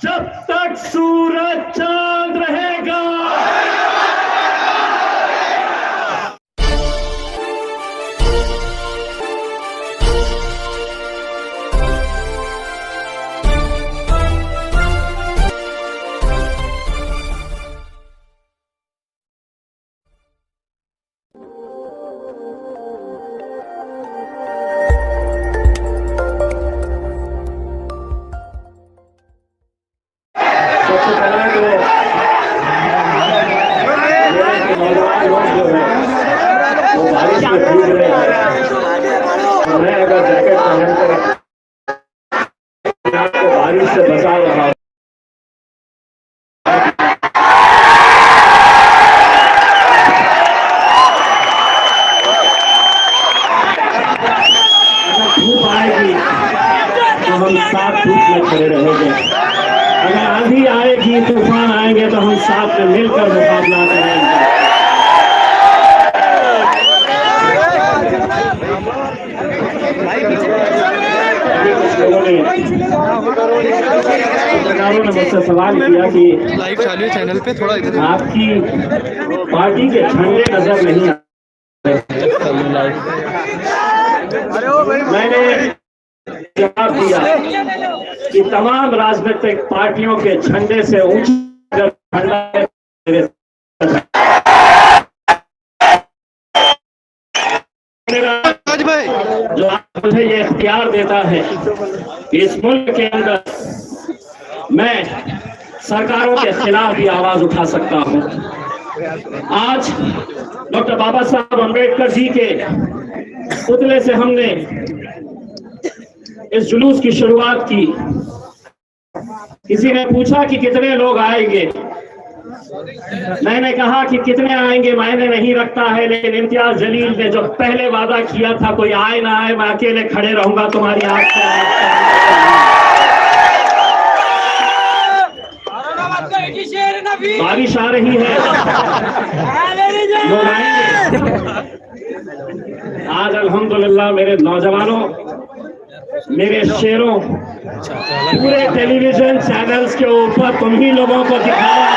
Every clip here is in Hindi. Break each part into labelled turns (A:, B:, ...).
A: जब तक सूरज चांद रहेगा। सबसे पहले तो नौजवान लोग जो है वो बारिश में भीग रहे हैं। मैं अगर जैकेट पहनकर आपको बारिश से बचा रहा हूँ, अगर धूप आएगी तो हम 7 धूप में खड़े रहेंगे। अगर आंधी आएगी, तूफान आएंगे तो हम साथ में मिलकर मुकाबला करेंगे। पत्रकारों ने मुझसे सवाल किया कि
B: लाइव चालू चैनल पे थोड़ा
A: आपकी पार्टी के झंडे नजर नहीं आ रहे। मैंने जवाब दिया कि तमाम राजनीतिक पार्टियों के झंडे से ऊंचा झंडा जो मुझे ये इख्तियार देता है कि इस मुल्क के अंदर मैं सरकारों के खिलाफ भी आवाज उठा सकता हूं। आज डॉक्टर बाबा साहब अम्बेडकर जी के पुतले से हमने इस जुलूस की शुरुआत की। किसी ने पूछा कि कितने लोग आएंगे। मैंने कहा कि कितने आएंगे मायने नहीं रखता है, लेकिन इम्तियाज जलील ने जो पहले वादा किया था कोई आए ना आए मैं अकेले खड़े रहूंगा तुम्हारी आंख से। बारिश आ रही है, लोग आएंगे। आज अल्हम्दुलिल्लाह मेरे नौजवानों, मेरे शेरों, पूरे टेलीविजन चैनल्स के ऊपर तुम्ही लोगों को दिखाया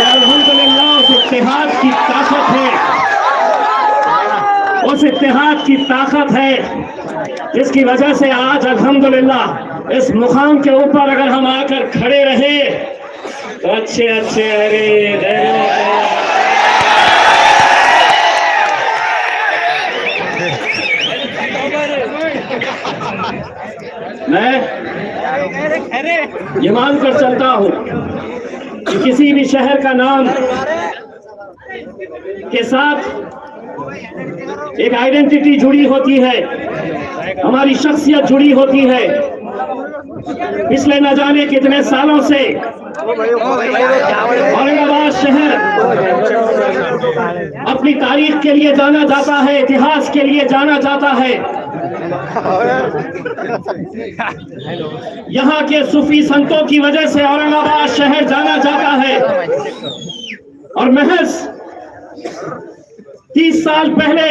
A: अल्हम्दुलिल्लाह उस इत्तेहाद की ताकत है, उस इत्तेहाद की ताकत है जिसकी वजह से आज अल्हम्दुलिल्लाह इस मुकाम के ऊपर अगर हम आकर खड़े रहे तो अच्छे अरे मैं ये मानकर चलता हूं कि किसी भी शहर का नाम के साथ एक आइडेंटिटी जुड़ी होती है, हमारी शख्सियत जुड़ी होती है। पिछले न जाने कितने सालों से औरंगाबाद शहर अपनी तारीख के लिए जाना जाता है, इतिहास के लिए जाना जाता है। यहाँ के सूफी संतों की वजह से औरंगाबाद शहर जाना जाता है। और महज 30 साल पहले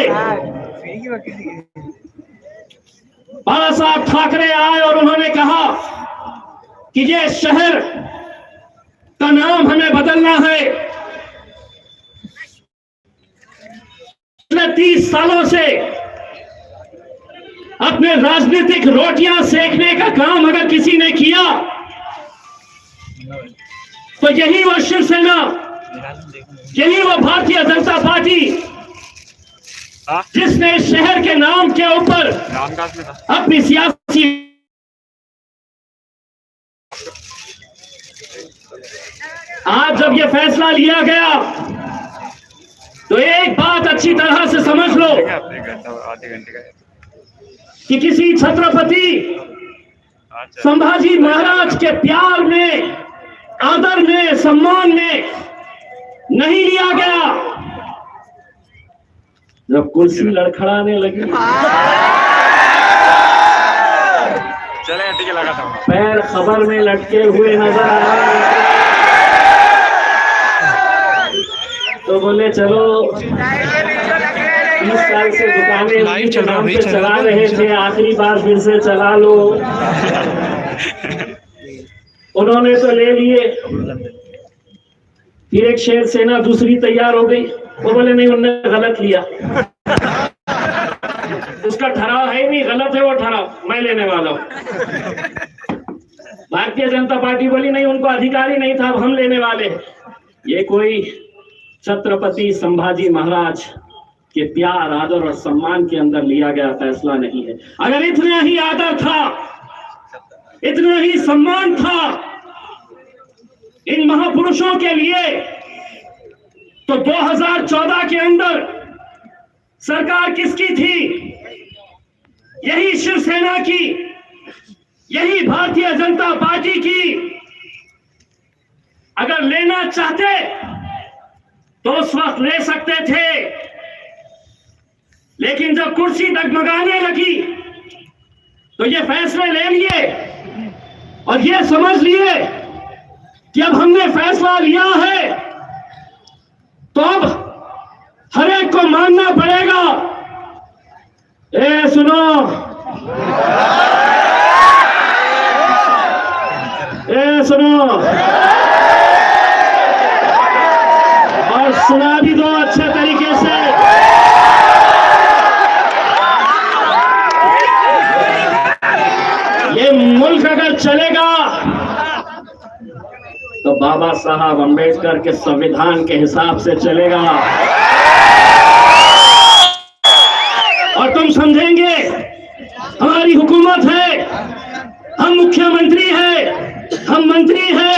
A: बाला साहब ठाकरे आए और उन्होंने कहा कि ये शहर का नाम हमें बदलना है। पिछले 30 सालों से अपने राजनीतिक रोटियां सेकने का काम अगर किसी ने किया तो यही वो शिवसेना, यही वो भारतीय जनता पार्टी जिसने शहर के नाम के ऊपर अपनी सियासी आज जब ये फैसला लिया गया तो एक बात अच्छी तरह से समझ लो कि किसी छत्रपति संभाजी महाराज के प्यार में, आदर में, सम्मान में नहीं लिया गया। जब कुर्सी लड़खड़ाने लगी,
B: चले टीके लगाता हूं,
A: पैर खबर में लटके हुए नजर आए तो बोले चलो 30 साल से दुकानें
B: लाइव चल रहा है,
A: नाम
B: भाई,
A: से
B: चल
A: चला
B: रहा है,
A: रहे थे, आखिरी बार फिर से चला लो। उन्होंने तो ले लिए, फिर एक शेर सेना दूसरी तैयार हो गई, वो बोले नहीं उन्होंने गलत लिया, उसका ठहराव है नहीं, गलत है वो ठहराव, मैं लेने वाला हूं। भारतीय जनता पार्टी बोली नहीं उनको अधिकार ही नहीं था, अब हम लेने वाले। ये कोई छत्रपति संभाजी महाराज के प्यार, आदर और सम्मान के अंदर लिया गया फैसला नहीं है। अगर इतना ही आदर था, इतना ही सम्मान था इन महापुरुषों के लिए, तो 2014 के अंदर सरकार किसकी थी? यही शिवसेना की, यही भारतीय जनता पार्टी की। अगर लेना चाहते तो उस वक्त ले सकते थे, लेकिन जब कुर्सी डगमगाने लगी तो ये फैसले ले लिए और ये समझ लिए कि अब हमने फैसला लिया है तो अब हर एक को मानना पड़ेगा। सुनो, सुनो और सुना भी दो अच्छे तरीके से। ये मुल्क अगर चलेगा तो बाबा साहब अंबेडकर के संविधान के हिसाब से चलेगा, और तुम समझेंगे हमारी हुकूमत है, हम मुख्यमंत्री है, हम मंत्री है,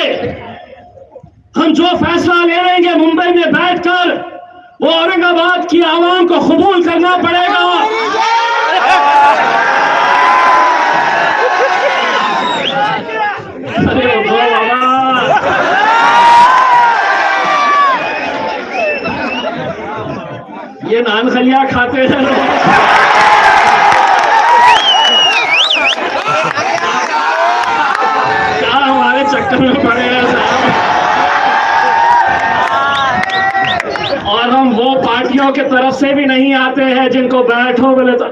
A: हम जो फैसला ले लेंगे मुंबई में बैठकर वो औरंगाबाद की आवाम को कबूल करना पड़ेगा। अरे ये नान खलिया खाते हैं क्या हमारे चक्कर में पड़े हैं साहब। और हम वो पार्टियों के तरफ से भी नहीं आते हैं जिनको बैठो बोले तो,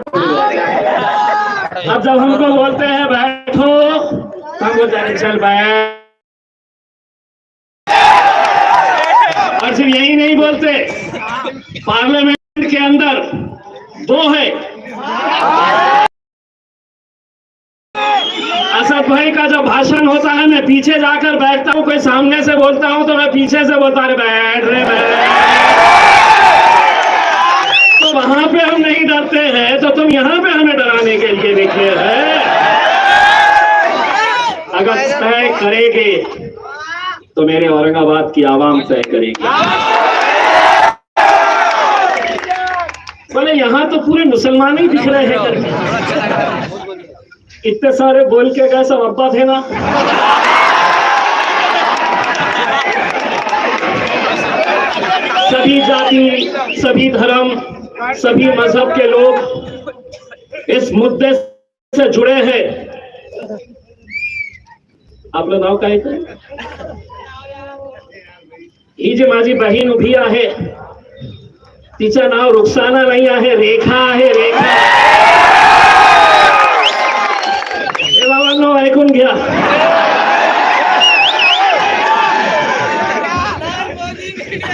A: अब जब हमको बोलते हैं बैठो हम बोलते हैं चल बैठ। और सिर्फ यही नहीं बोलते, पार्लियामेंट के अंदर दो है, असद भाई का जब भाषण होता है मैं पीछे जाकर बैठता हूं, कोई सामने से बोलता हूं तो मैं पीछे से बोलता रहे बैठ रहे बैठ। तो वहां पे हम नहीं डरते हैं तो तुम यहां पे हमें डराने के लिए निकले हैं। अगर तय करेंगे तो मेरे औरंगाबाद की आवाम तय करेगी। बोले यहां तो पूरे मुसलमान ही दिख रहे हैं करके, इतने सारे बोल के गए, सब अब्बा थे ना। सभी जाति, सभी धर्म, सभी मजहब के लोग इस मुद्दे से जुड़े हैं। आप लोग नाव का ही जे माझी बहीण उभी आहे, तिचं नाव रुखसाना नाही आहे, रेखा आहे, रेखा। हे बाबांनो ऐकून घ्या,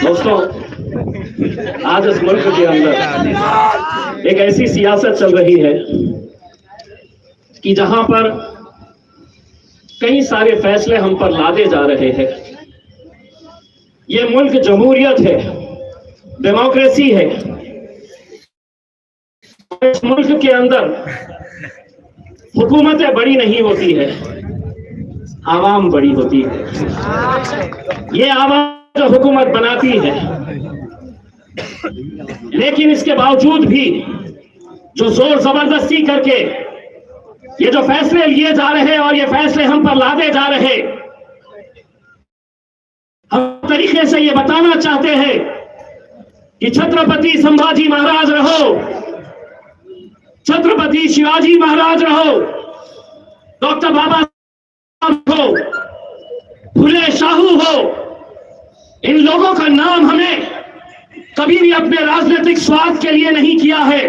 A: दोस्तों आज इस मुल्क के अंदर एक ऐसी सियासत चल रही है कि जहां पर कई सारे फैसले हम पर लादे जा रहे हैं। ये मुल्क जमहूरियत है, डेमोक्रेसी है। इस मुल्क के अंदर हुकूमतें बड़ी नहीं होती है, आवाम बड़ी होती है। ये आवाम जो हुकूमत बनाती है, लेकिन इसके बावजूद भी जो जोर जबरदस्ती करके ये जो फैसले लिए जा रहे और ये फैसले हम पर लादे जा रहे, हम तरीके से ये बताना चाहते हैं कि छत्रपति संभाजी महाराज रहो, छत्रपति शिवाजी महाराज रहो, डॉक्टर बाबा साहब हो, फुले शाहू हो, इन लोगों का नाम हमें कभी भी अपने राजनीतिक स्वार्थ के लिए नहीं किया है।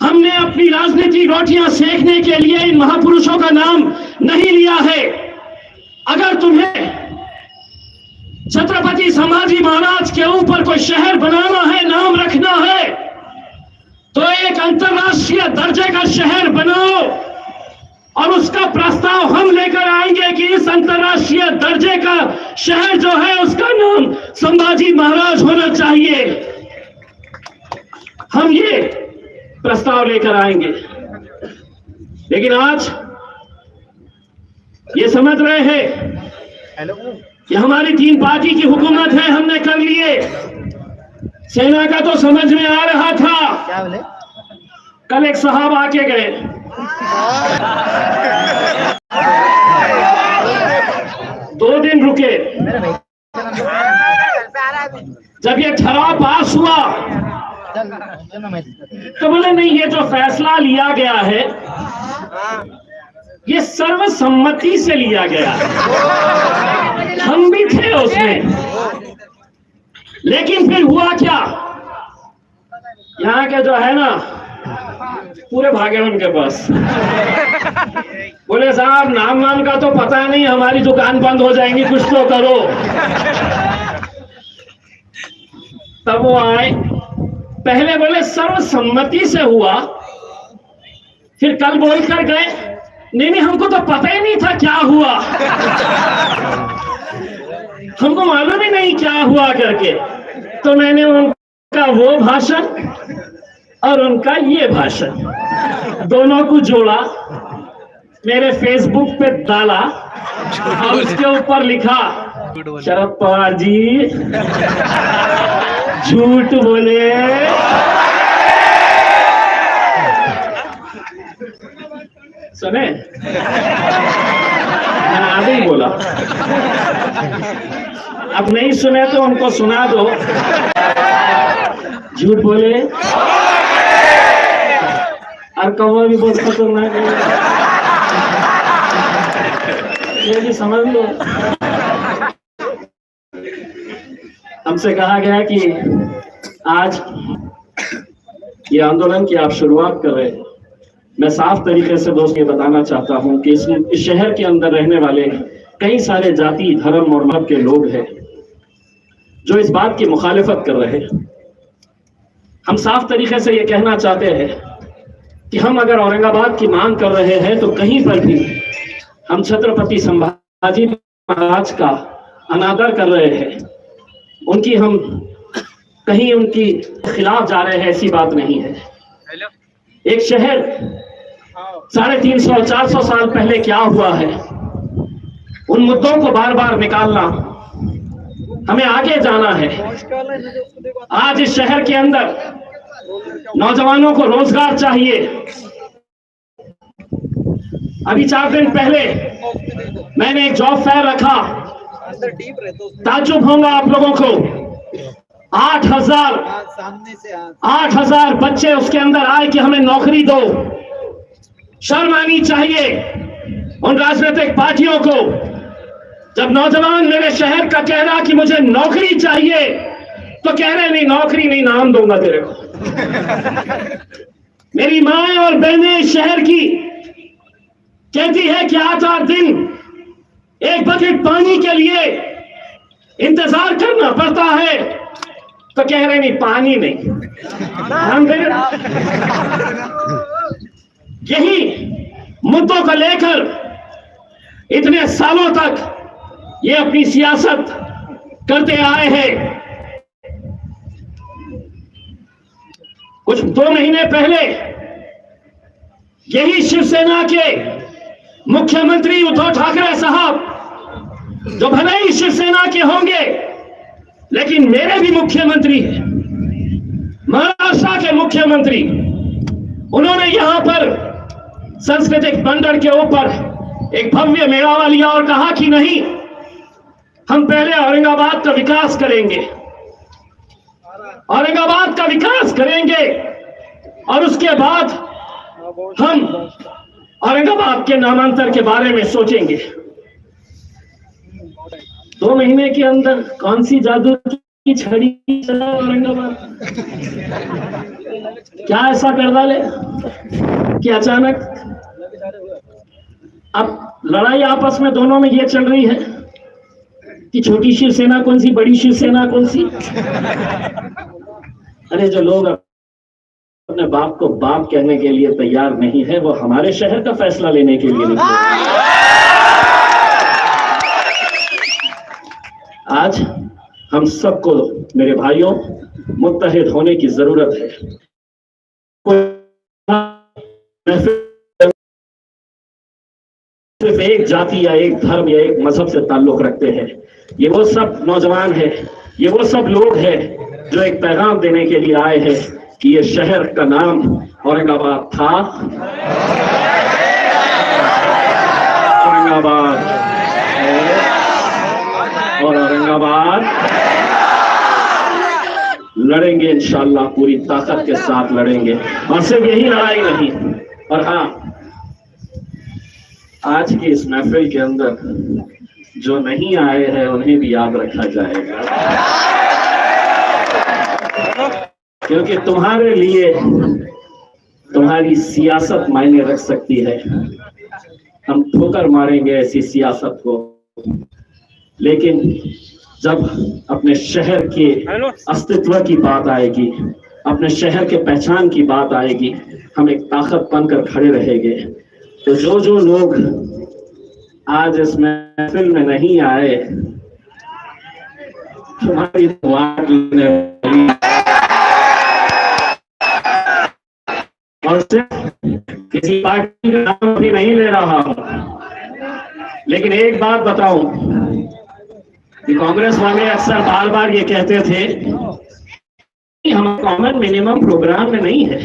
A: हमने अपनी राजनीतिक रोटियां सेकने के लिए इन महापुरुषों का नाम नहीं लिया है। अगर तुम्हें छत्रपति संभाजी महाराज के ऊपर कोई शहर बनाना है, नाम रखना है, तो एक अंतर्राष्ट्रीय दर्जे का शहर बनाओ और उसका प्रस्ताव हम लेकर आएंगे कि इस अंतर्राष्ट्रीय दर्जे का शहर जो है उसका नाम संभाजी महाराज होना चाहिए। हम ये प्रस्ताव लेकर आएंगे। लेकिन आज ये समझ रहे हैं कि हमारी 3 पार्टी की हुकूमत है, हमने कर लिए। सेना का तो समझ में आ रहा था।
C: क्या बोले?
A: कल एक साहब आके गए, 2 दिन रुके। जब ये ठराव पास हुआ तो बोले नहीं, ये जो फैसला लिया गया है ये सर्वसम्मति से लिया गया है। हम भी थे उसमें। लेकिन फिर हुआ क्या, यहाँ के जो है ना पूरे भागे उनके पास। बोले साहब नाम का तो पता नहीं, हमारी दुकान बंद हो जाएंगी, कुछ तो करो। तब वो आए, पहले बोले सर्वसम्मति से हुआ, फिर कल बोलकर गए नहीं हमको तो पता ही नहीं था क्या हुआ, हमको मालूम ही नहीं क्या हुआ करके। तो मैंने उनका वो भाषण और उनका ये भाषण दोनों को जोड़ा, मेरे फेसबुक पे डाला और उसके ऊपर लिखा शरद पवार जी झूठ बोले। सुने, मैंने आगे ही बोला। अब नहीं सुने तो उनको सुना दो। झूठ बोले और कौवा भी बहुत खतरनाक है, ये भी समझ लो। हमसे कहा गया कि आज ये आंदोलन की आप शुरुआत कर रहे हैं। मैं साफ तरीके से दोस्त ये बताना चाहता हूं कि इस शहर के अंदर रहने वाले कई सारे जाति, धर्म और मत के लोग हैं जो इस बात की मुखालिफत कर रहे हैं। हम साफ तरीके से ये कहना चाहते हैं कि हम अगर औरंगाबाद की मांग कर रहे हैं तो कहीं पर भी हम छत्रपति संभाजी महाराज का अनादर कर रहे हैं, उनकी हम कहीं उनकी खिलाफ जा रहे हैं, ऐसी बात नहीं है। एक शहर 350-400 साल पहले क्या हुआ है, उन मुद्दों को बार बार निकालना, हमें आगे जाना है। आज इस शहर के अंदर नौजवानों को रोजगार चाहिए। अभी 4 दिन पहले मैंने एक जॉब फेयर रखा, ताज्जुब होगा आप लोगों को। 8,000 बच्चे उसके अंदर आए कि हमें नौकरी दो। शर्म आनी चाहिए उन राजनीतिक पार्टियों को। जब नौजवान मेरे शहर का कह रहा कि मुझे नौकरी चाहिए तो कह रहे नहीं नौकरी नहीं, नाम दूंगा तेरे को। मेरी माएं और बहनें शहर की कहती है कि 8 दिन एक बकेट पानी के लिए इंतजार करना पड़ता है, तो कह रहे नहीं पानी नहीं। हम यही मुद्दों को लेकर इतने सालों तक ये अपनी सियासत करते आए हैं। कुछ 2 महीने पहले यही शिवसेना के मुख्यमंत्री उद्धव ठाकरे साहब, जो भले ही शिवसेना के होंगे लेकिन मेरे भी मुख्यमंत्री हैं, महाराष्ट्र के मुख्यमंत्री, उन्होंने यहां पर सांस्कृतिक बंदर के ऊपर एक भव्य मेळावा लिया और कहा कि नहीं, हम पहले औरंगाबाद का विकास करेंगे, औरंगाबाद का विकास करेंगे और उसके बाद हम औरंगाबाद के नामांतर के बारे में सोचेंगे। 2 महीने के अंदर कौन सी जादू की छड़ी चला औरंगाबाद। क्या ऐसा कर डाले कि अचानक अब लड़ाई आपस में दोनों में ये चल रही है कि छोटी शिवसेना कौन सी, बड़ी शिवसेना कौन सी। अरे जो लोग अपने बाप को बाप कहने के लिए तैयार नहीं है, वो हमारे शहर का फैसला लेने के लिए निकले। आज हम सबको मेरे भाइयों मुत्तहिद होने की जरूरत है। सिर्फ एक जाति या एक धर्म या एक मजहब से ताल्लुक रखते हैं। ये वो सब नौजवान हैं, ये वो सब लोग हैं जो एक पैगाम देने के लिए आए हैं कि ये शहर का नाम औरंगाबाद था, औरंगाबाद और औरंगाबाद लड़ेंगे इंशाअल्लाह, पूरी ताकत के साथ लड़ेंगे। और सिर्फ यही लड़ाई नहीं, और हाँ, आज की इस महफिल के अंदर जो नहीं आए हैं उन्हें भी याद रखा जाएगा, क्योंकि तुम्हारे लिए तुम्हारी सियासत मायने रख सकती है। हम ठोकर मारेंगे ऐसी सियासत को, लेकिन जब अपने शहर के अस्तित्व की बात आएगी, अपने शहर के पहचान की बात आएगी, हम एक ताकत बनकर खड़े रहेंगे। तो जो लोग आज इस महफिल में नहीं आए, तुम्हारी दुआ और सिर्फ किसी पार्टी का नाम भी नहीं ले रहा हूं, लेकिन एक बात बताऊं कि कांग्रेस वाले अक्सर बार बार ये कहते थे कि हम कॉमन मिनिमम प्रोग्राम में नहीं है,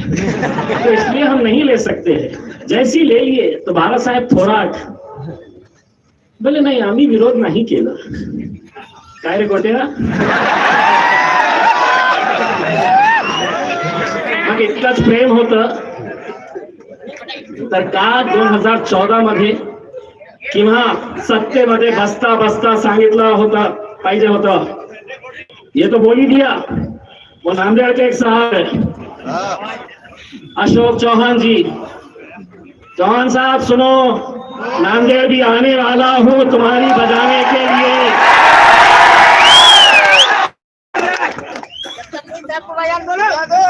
A: तो इसलिए हम नहीं ले सकते हैं। जैसी ले लिए तो बाला साहेब थोड़ा बोले नहीं, आम्ही विरोध नहीं केला। काय रे गोट्या, मग इतकंच प्रेम होतं तर का 2014 मध्ये किंवा सत्तेमध्ये बसता बसता सांगितलं होतं पाहिजे होतं, ये तो बोल ही दिया। वो नांदेड़ के एक साहब है अशोक चौहान जी, चौहान साहब सुनो, नांदेड़ भी आने वाला हूं तुम्हारी बजाने के लिए।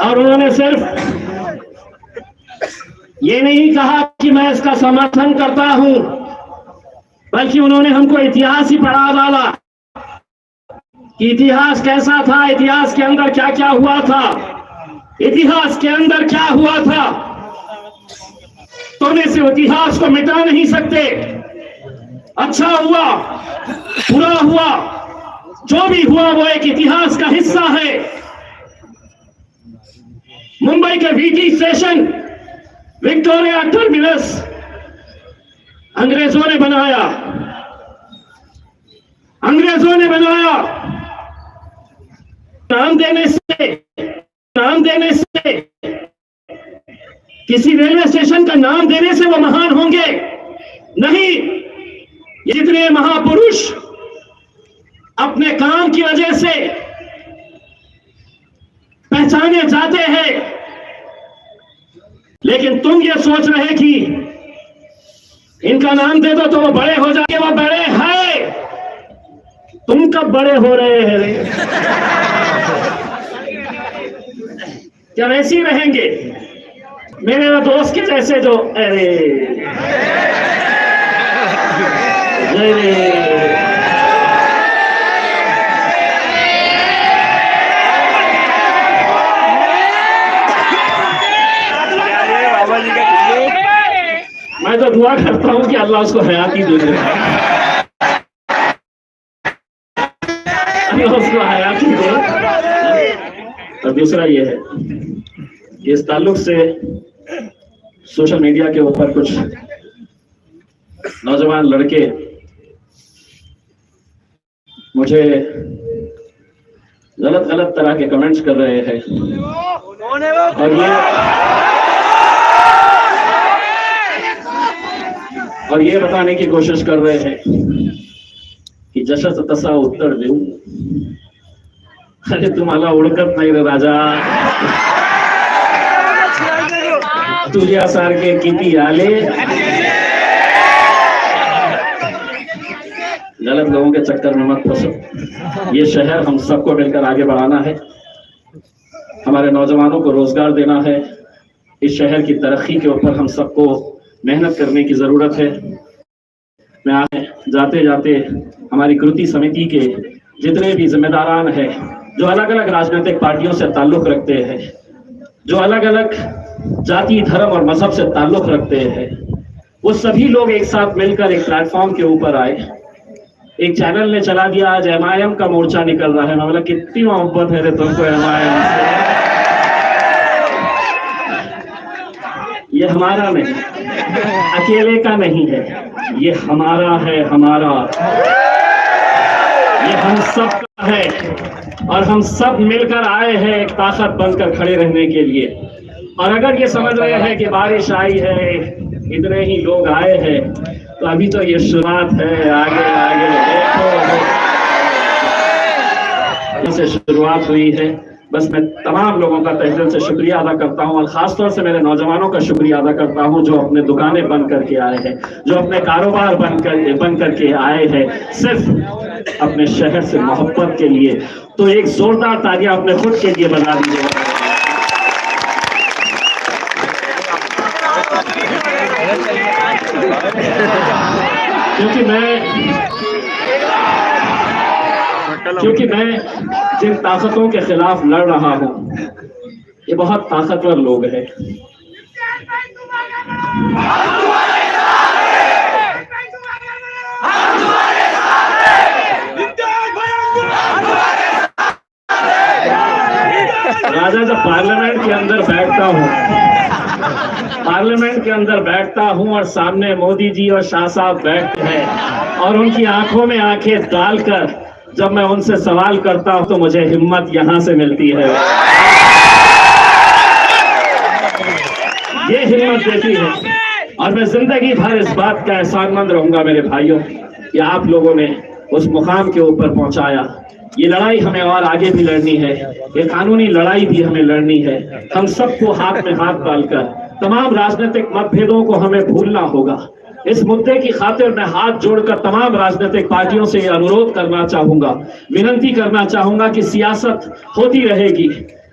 A: और उन्होंने सिर्फ ये नहीं कहा कि मैं इसका समर्थन करता हूं, बल्कि उन्होंने हमको इतिहास ही पढ़ा डाला कि इतिहास कैसा था, इतिहास के अंदर क्या क्या हुआ था, इतिहास के अंदर क्या हुआ था। तुम इस इतिहास को मिटा नहीं सकते। अच्छा हुआ, बुरा हुआ, जो भी हुआ वो एक इतिहास का हिस्सा है। मुंबई के वीटी स्टेशन, विक्टोरिया टर्मिनस अंग्रेजों ने बनाया, अंग्रेजों ने बनाया। नाम देने से किसी रेलवे स्टेशन का नाम देने से वो महान होंगे नहीं। ये जितने महापुरुष अपने काम की वजह से पहचाने जाते हैं, लेकिन तुम ये सोच रहे कि इनका नाम दे दो तो वो बड़े हो जाएंगे। वो बड़े हैं, तुम कब बड़े हो रहे हैं? क्या वैसे ही रहेंगे? मेरे दोस्त के जैसे जो अरे मैं तो दुआ करता हूं कि अल्लाह उसको हयाती दे दे, अल्लाह उसको हयाती दे। और दूसरा ये है, इस ताल्लुक से सोशल मीडिया के ऊपर कुछ नौजवान लड़के मुझे गलत तरह के कमेंट्स कर रहे हैं, और ये बताने की कोशिश कर रहे हैं कि जशा तसा उत्तर देऊ। अरे तुम्हाला ओळखत नाही रे राजा, तुझ्यासारखे किती आले। गलत लोगों के चक्कर में मत फंसो। ये शहर हम सबको मिलकर आगे बढ़ाना है, हमारे नौजवानों को रोजगार देना है। इस शहर की तरक्की के ऊपर हम सबको मेहनत करने की जरूरत है। मैं आज जाते जाते हमारी कृति समिति के जितने भी जिम्मेदारान हैं, जो अलग अलग राजनीतिक पार्टियों से ताल्लुक रखते हैं, जो अलग अलग जाति धर्म और मजहब से ताल्लुक रखते हैं, वो सभी लोग एक साथ मिलकर एक प्लेटफॉर्म के ऊपर आए। एक चैनल ने चला दिया आज MIM का मोर्चा निकल रहा है। मैं बोला कितनी मोहब्बत है रे तुमको MIM से। ये हमारा नहीं, अकेले का नहीं है, ये हमारा है, हमारा, ये हम सब का है और हम सब मिलकर आए हैं एक ताकत बनकर खड़े रहने के लिए। और अगर ये समझ रहे हैं कि बारिश आई है, इतने ही लोग आए हैं, तो अभी तो ये शुरुआत है, आगे आगे देखो से शुरुआत हुई है। बस मैं तमाम लोगों का तहे दिल से शुक्रिया अदा करता हूं और खासतौर से मेरे नौजवानों का शुक्रिया अदा करता हूं जो अपने दुकानें बंद करके आए हैं, जो अपने कारोबार बंद करके आए हैं सिर्फ अपने शहर से मोहब्बत के लिए। तो एक जोरदार तालियां अपने खुद के लिए बजा दीजिए। क्योंकि मैं जिन ताकतों के खिलाफ लड़ रहा हूं, ये बहुत ताकतवर लोग हैं। राजा जब पार्लियामेंट के अंदर बैठता हूं और सामने मोदी जी और शाह साहब बैठते हैं और उनकी आंखों में आंखें डालकर जब मैं उनसे सवाल करता हूं तो मुझे हिम्मत यहां से मिलती है, ये हिम्मत देती है। और मैं जिंदगी भर इस बात का एहसानमंद रहूंगा मेरे भाइयों कि आप लोगों ने उस मुकाम के ऊपर पहुंचाया। ये लड़ाई हमें और आगे भी लड़नी है, ये कानूनी लड़ाई भी हमें लड़नी है। हम सबको हाथ में हाथ डालकर तमाम राजनीतिक मतभेदों को हमें भूलना होगा। इस मुद्दे की खातिर मैं हाथ जोड़कर तमाम राजनीतिक पार्टियों से अनुरोध करना चाहूंगा, विनती करना चाहूंगा कि सियासत होती रहेगी,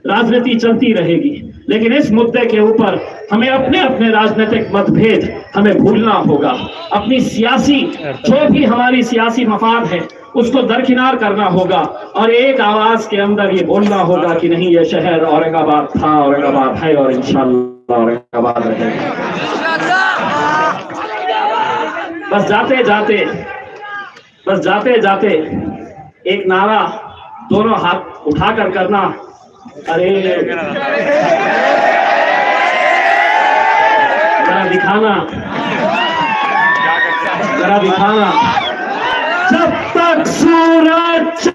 A: राजनीति चलती रहेगी, लेकिन इस मुद्दे के ऊपर हमें अपने अपने राजनीतिक मतभेद हमें भूलना होगा। अपनी सियासी जो भी हमारी सियासी मफाद है उसको दरकिनार करना होगा और एक आवाज के अंदर ये बोलना होगा कि नहीं, ये शहर औरंगाबाद था, औरंगाबाद है और इंशाअल्लाह औरंगाबाद रहेगा। बस जाते जाते एक नारा दोनों हाथ उठाकर करना, अरे जरा दिखाना, जब तक सूरज